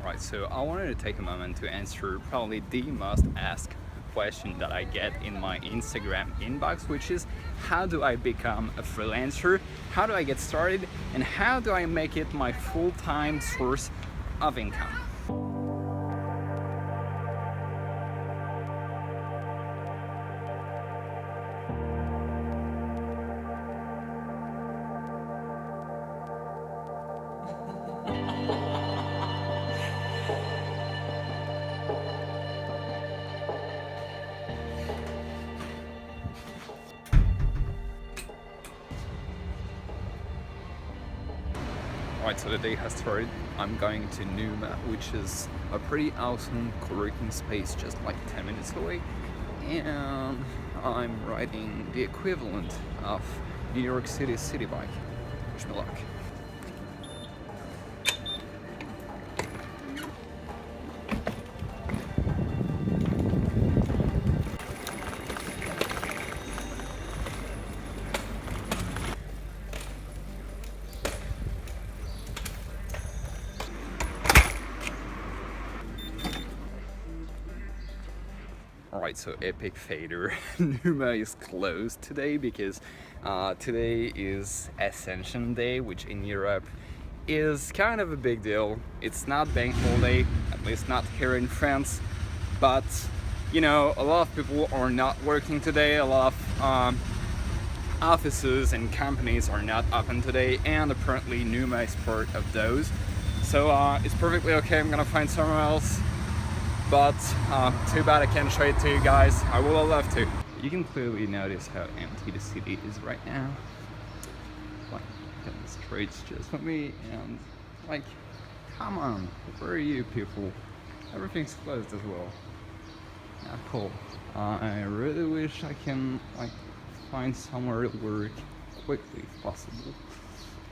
Right, so I wanted to take a moment to answer probably the most asked question that I get in my Instagram inbox, which is how do I become a freelancer? How do I get started? And how do I make it my full-time source of income? Right, so the day has started. I'm going to Numa, which is a pretty awesome co-working space just like 10 minutes away. And I'm riding the equivalent of New York City city bike. Wish me luck. Alright, so epic fader. Numa is closed today because today is Ascension Day, which in Europe is kind of a big deal. It's not bank holiday, at least not here in France, but you know, a lot of people are not working today, a lot of offices and companies are not open today, and apparently Numa is part of those. So it's perfectly okay, I'm gonna find somewhere else. But too bad I can't show it to you guys. I would have loved to. You can clearly notice how empty the city is right now. Like, the streets just for me, and like, come on, where are you people? Everything's closed as well. Yeah, cool. I really wish I can like find somewhere to work quickly if possible.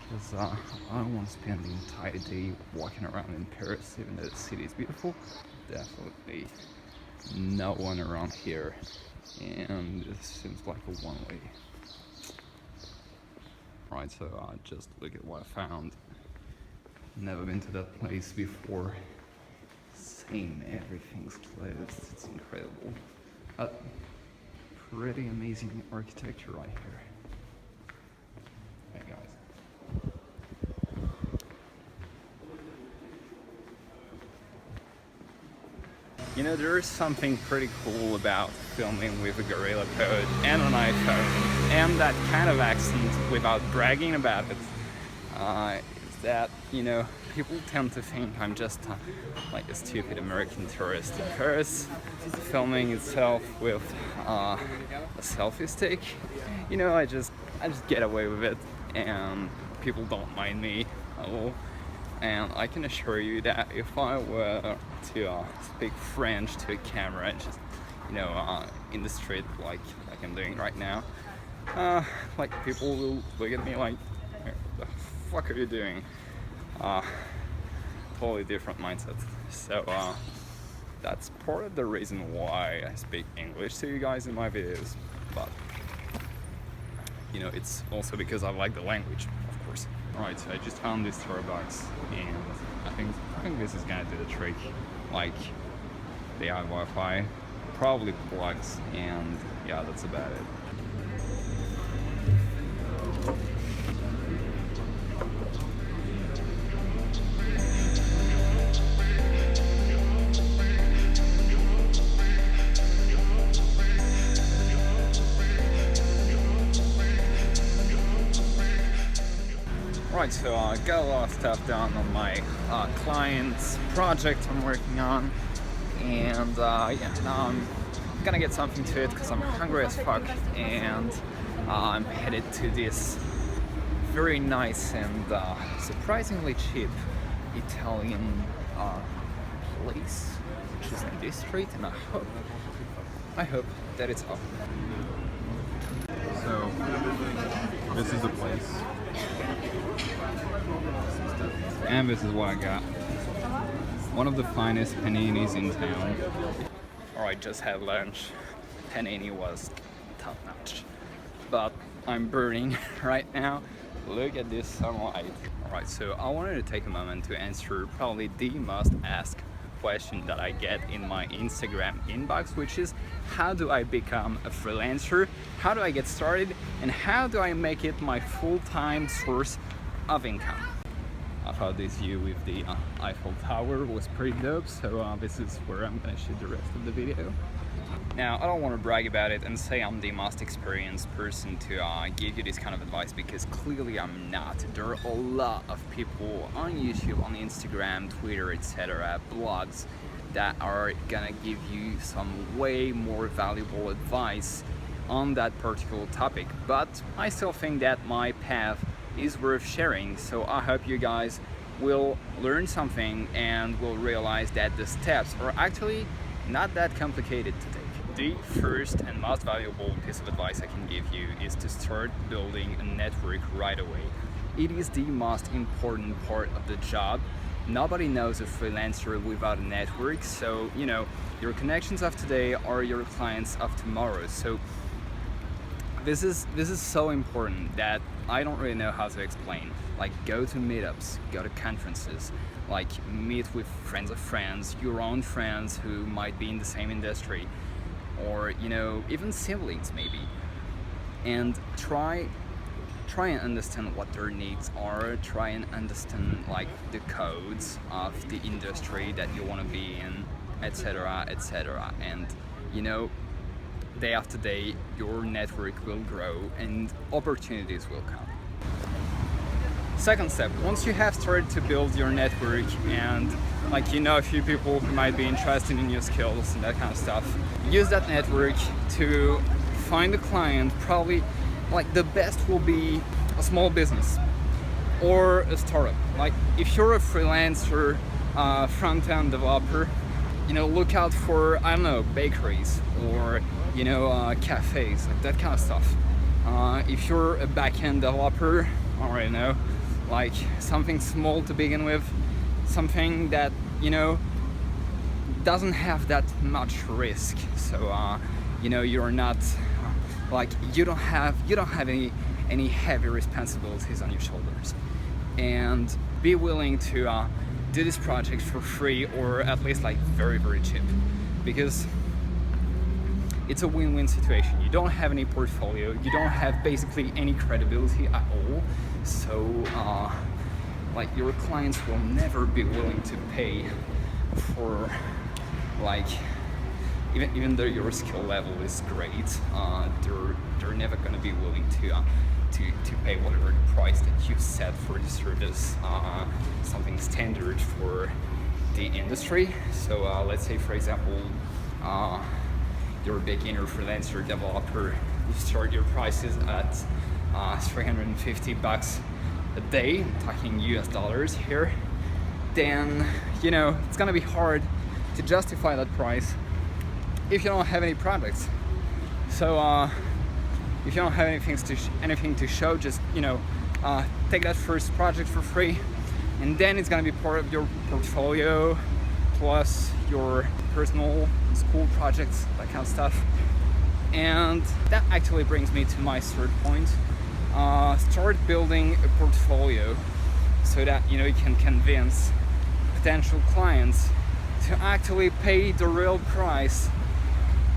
Because I don't want to spend the entire day walking around in Paris, even though the city is beautiful. Definitely no one around here, and this seems like a one-way. Right, so just look at what I found. Never been to that place before. Same, everything's closed. It's incredible. Pretty amazing architecture right here. Hey guys. You know, there is something pretty cool about filming with a Gorilla Code and an iPhone, and that kind of accent without bragging about it. Is that, you know, people tend to think I'm just like a stupid American tourist in Paris, filming itself with a selfie stick. You know, I just get away with it, and people don't mind me at all. And I can assure you that if I were to speak French to a camera, just, you know, in the street like I'm doing right now, like people will look at me like, what the fuck are you doing? Totally different mindset. So that's part of the reason why I speak English to you guys in my videos. But you know, it's also because I like the language, of course. Alright, so I just found this Starbucks, and I think this is gonna do the trick. Like, they have Wi-Fi, probably plugs, and yeah, that's about it. Right, so I got a lot of stuff done on my client's project I'm working on, and yeah, now I'm gonna get something to eat because I'm hungry as fuck, and I'm headed to this very nice and surprisingly cheap Italian place, which is in this street, and I hope that it's up. So, this is the place. And this is what I got. One of the finest paninis in town. Alright, just had lunch. Panini was top notch. But I'm burning right now. Look at this sunlight. Alright, so I wanted to take a moment to answer probably the most asked question that I get in my Instagram inbox, which is how do I become a freelancer, how do I get started, and how do I make it my full-time source of income. I thought this view with the Eiffel Tower was pretty dope, so this is where I'm gonna shoot the rest of the video. Now, I don't want to brag about it and say I'm the most experienced person to give you this kind of advice, because clearly I'm not. There are a lot of people on YouTube, on Instagram, Twitter, etc., blogs that are gonna give you some way more valuable advice on that particular topic. But I still think that my path is worth sharing, so I hope you guys will learn something and will realize that the steps are actually not that complicated to take. The first and most valuable piece of advice I can give you is to start building a network right away. It is the most important part of the job. Nobody knows a freelancer without a network, so you know, your connections of today are your clients of tomorrow. So this is so important that I don't really know how to explain. Like, go to meetups, go to conferences, like meet with friends of friends, your own friends who might be in the same industry, or you know, even siblings maybe, and try and understand what their needs are, try and understand like the codes of the industry that you want to be in, etc., etc. And you know, day after day your network will grow and opportunities will come. Second step, once you have started to build your network and like you know a few people who might be interested in your skills and that kind of stuff, use that network to find a client. Probably like the best will be a small business or a startup. Like if you're a freelancer front-end developer, you know, look out for, I don't know, bakeries or you know, cafes, like that kind of stuff. If you're a back-end developer, I already know, like something small to begin with, something that you know doesn't have that much risk. So you know, you're not like you don't have any heavy responsibilities on your shoulders, and be willing to do this project for free, or at least like very cheap, because it's a win-win situation. You don't have any portfolio, you don't have basically any credibility at all, so like your clients will never be willing to pay for like even though your skill level is great, they're never going to be willing to pay whatever the price that you set for the service, something standard for the industry. So let's say for example you're a beginner freelancer developer, you start your prices at $350 a day, I'm talking US dollars here, then you know it's gonna be hard to justify that price if you don't have any products. So if you don't have anything to show, just you know take that first project for free, and then it's gonna be part of your portfolio plus your personal school projects, that kind of stuff. And that actually brings me to my third point. Start building a portfolio so that you know you can convince potential clients to actually pay the real price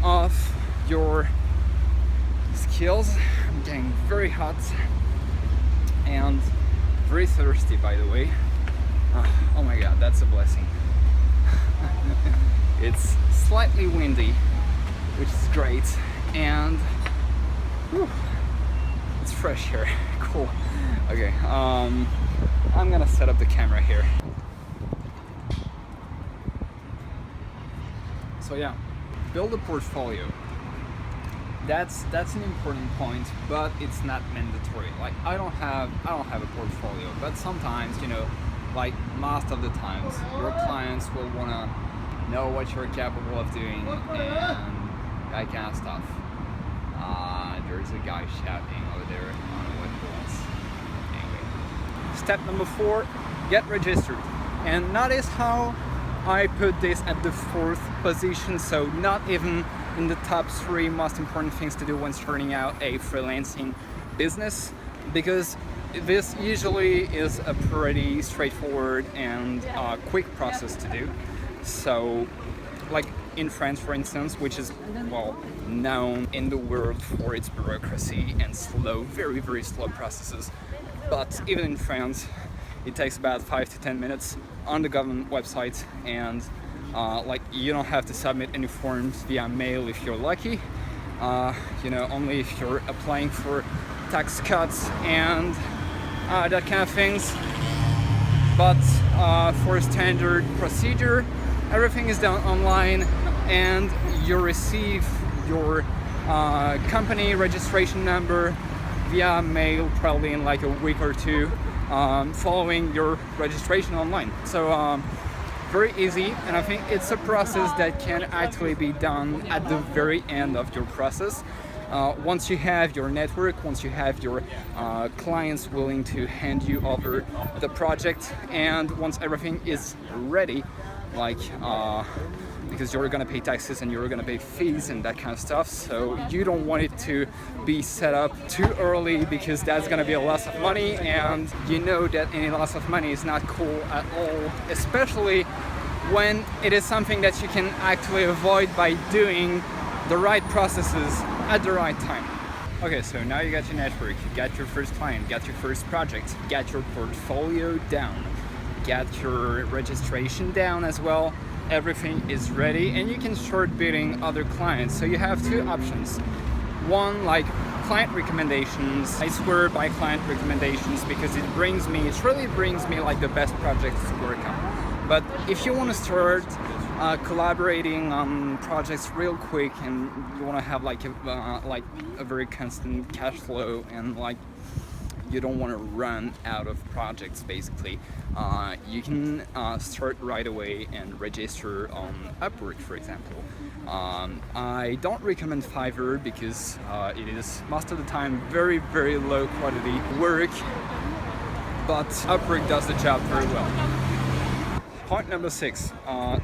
of your skills. I'm getting very hot and very thirsty, by the way. Oh my god, that's a blessing. It's slightly windy, which is great, and whew, it's fresh here. Cool. Okay, I'm gonna set up the camera here. So yeah, build a portfolio. That's an important point, but it's not mandatory. Like I don't have a portfolio, but sometimes, you know, like most of the times, your clients will wanna know what you're capable of doing and that kind of stuff. There's a guy shouting over there. I don't know what he wants. Anyway, step number 4: get registered. And notice how I put this at the 4th position, so not even in the top 3 most important things to do when starting out a freelancing business, because this usually is a pretty straightforward and quick process to do. So, like in France, for instance, which is, well, known in the world for its bureaucracy and slow, very, very slow processes. But even in France, it takes about 5 to 10 minutes on the government website, and like you don't have to submit any forms via mail if you're lucky. Only if you're applying for tax cuts and that kind of things. But for standard procedure, everything is done online, and you receive your company registration number via mail probably in like a week or two following your registration online. So very easy, and I think it's a process that can actually be done at the very end of your process. Once you have your network, once you have your clients willing to hand you over the project, and once everything is ready, like because you're gonna pay taxes and you're gonna pay fees and that kind of stuff, so you don't want it to be set up too early, because that's gonna be a loss of money, and you know that any loss of money is not cool at all, especially when it is something that you can actually avoid by doing the right processes at the right time. Okay, so now you got your network, you got your first client, got your first project, got your portfolio down, got your registration down as well. Everything is ready, and you can start bidding other clients. So you have two options. One, like client recommendations. I swear by client recommendations because it really brings me like the best projects to work on. But if you want to start collaborating on projects real quick, and you want to have like a very constant cash flow, and like you don't want to run out of projects, basically, you can start right away and register on Upwork, for example. I don't recommend Fiverr because it is most of the time very, very low quality work, but Upwork does the job very well. Point number 6,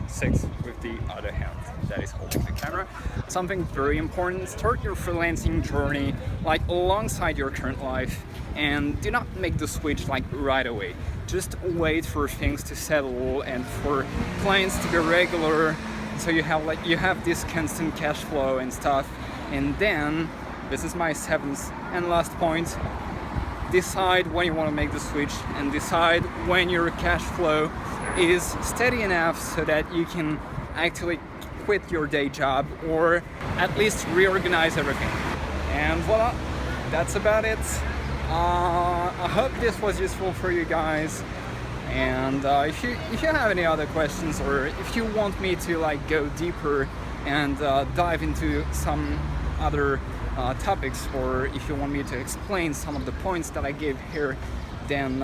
6 with the other hand, that is holding the camera. Something very important: start your freelancing journey like alongside your current life, and do not make the switch like right away. Just wait for things to settle and for clients to be regular, so you have this constant cash flow and stuff. And then, this is my 7th and last point, decide when you want to make the switch, and decide when your cash flow is steady enough so that you can actually quit your day job, or at least reorganize everything. And voila, that's about it. I hope this was useful for you guys, and if you have any other questions, or if you want me to like go deeper and dive into some other topics, or if you want me to explain some of the points that I gave here, then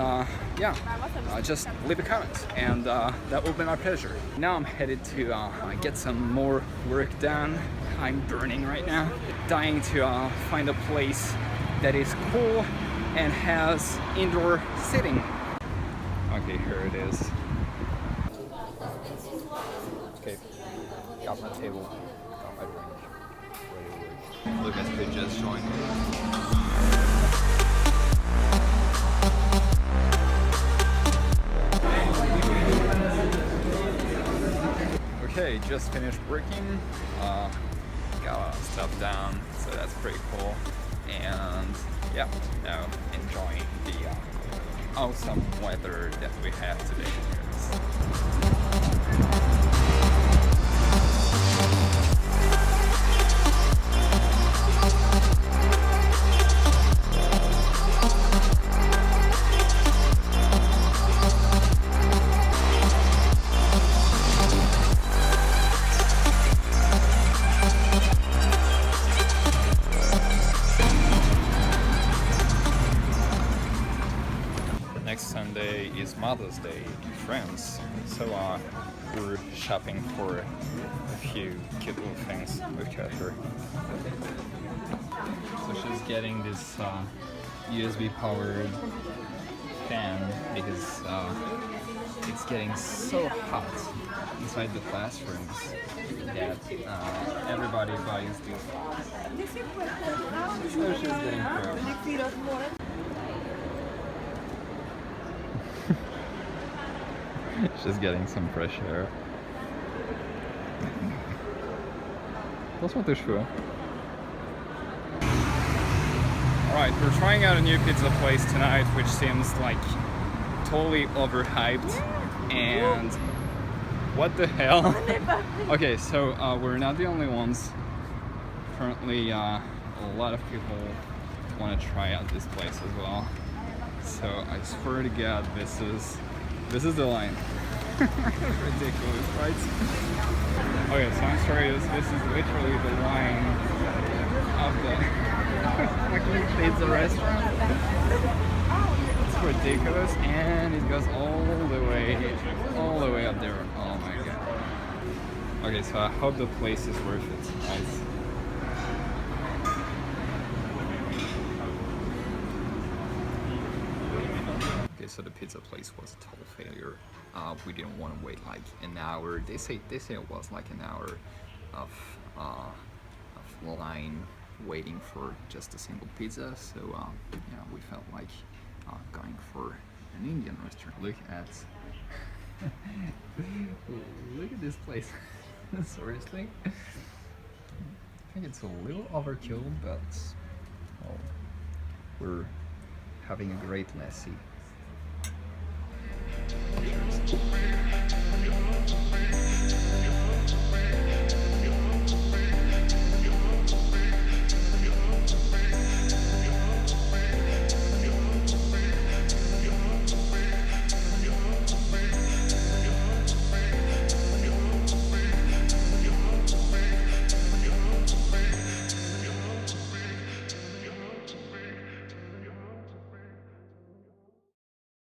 just leave a comment, and that will be my pleasure. Now I'm headed to get some more work done. I'm burning right now, dying to find a place that is cool and has indoor seating. Okay, here it is. Okay, got my table, got my drink, ready to work. Lucas could just join. Okay, just finished working, got a lot of stuff down, so that's pretty cool, and yeah, now enjoying the awesome weather that we have today. Next Sunday is Mother's Day in France, so we're shopping for a few cute little things with her. So she's getting this USB powered fan because it's getting so hot inside the classrooms that everybody buys these. So she's getting her. Just getting some fresh air. Посмотришь его. Alright, we're trying out a new pizza place tonight, which seems like totally overhyped. And what the hell? Okay, so we're not the only ones. Currently, a lot of people want to try out this place as well. So I swear to God, this is the line. Ridiculous, right? Okay, so I'm serious. This is literally the line of the fucking pizza restaurant. It's ridiculous, and it goes all the way up there. Oh my God. Okay, so I hope the place is worth it, right? Okay, so the pizza place was a total failure. We didn't want to wait like an hour. They say it was like an hour of line waiting for just a single pizza. So yeah, we felt like going for an Indian restaurant. Look at this place. Seriously, I think it's a little overkill, but well, we're having a great lassi.